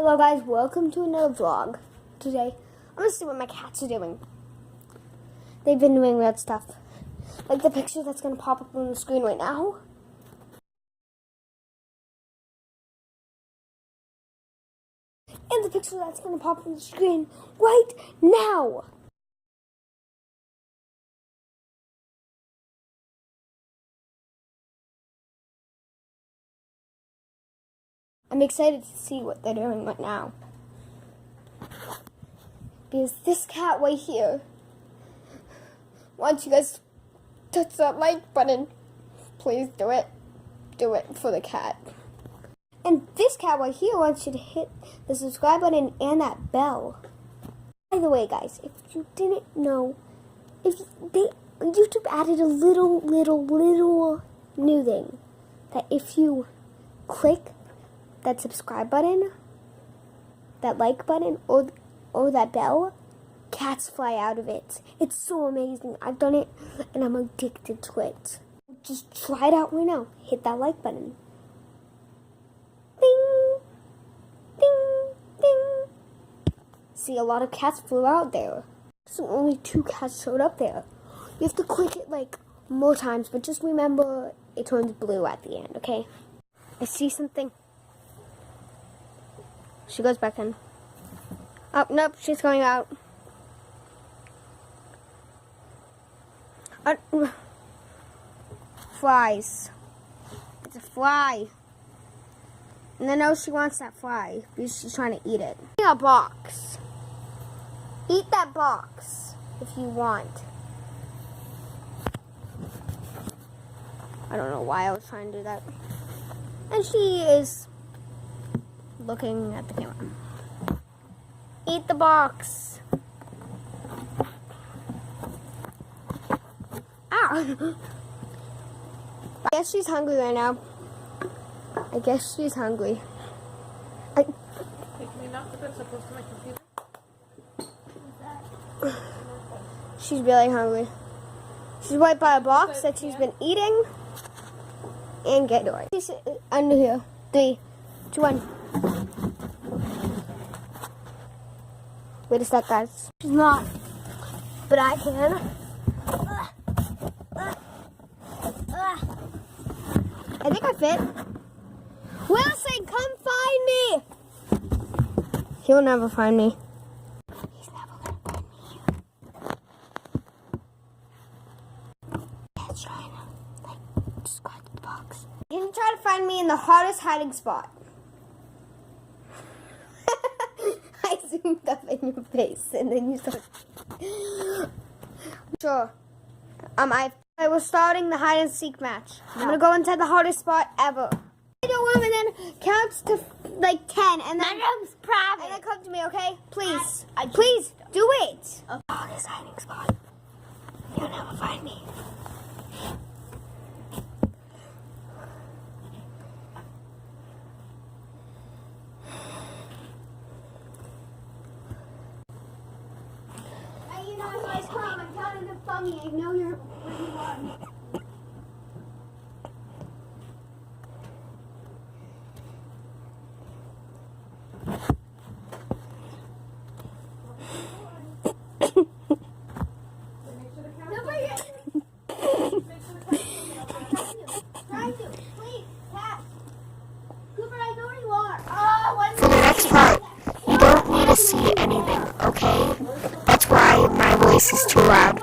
Hello guys, welcome to another vlog. Today, I'm gonna see what my cats are doing. They've been doing weird stuff. Like the picture that's gonna pop up on the screen right now. And the picture that's gonna pop up on the screen right now. I'm excited to see what they're doing right now. Because this cat right here wants you guys to touch that like button. Please do it. Do it for the cat. And this cat right here wants you to hit the subscribe button and that bell. By the way, guys, if you didn't know, YouTube added a little new thing. That if you click that subscribe button, that like button, or that bell, cats fly out of it. It's so amazing. I've done it, and I'm addicted to it. Just try it out right now. Hit that like button. Ding! Ding! Ding! See, a lot of cats flew out there. So only 2 cats showed up there. You have to click it, like, more times, but just remember it turns blue at the end, okay? I see something. She goes back in. Oh, nope, she's going out. Flies. It's a fly. And I know she wants that fly because she's trying to eat it. A box. Eat that box if you want. I don't know why I was trying to do that. And she is looking at the camera. Eat the box. Ow. I guess she's hungry right now. I guess she's hungry. She's really hungry. She's right by a box that she's been eating. And get away. She's under here. 3, 2, 1. Wait a sec, guys. She's not. But I can. I think I fit. Wilson, come find me! He'll never find me. He's never gonna find me. He's trying to, just go to the box. You can try to find me in the hottest hiding spot. I zoomed up in your face and then you started. Sure. I was starting the hide and seek match. No. I'm gonna go inside the hardest spot ever. I don't want and then counts to like 10 and then private. And then come to me, okay? Please. Please do it. Okay. Hardest hiding spot. You'll never find me. I'm counting the funny. I know you're where you are. For the next part, you don't need to see anything, okay? That's why my voice is too loud.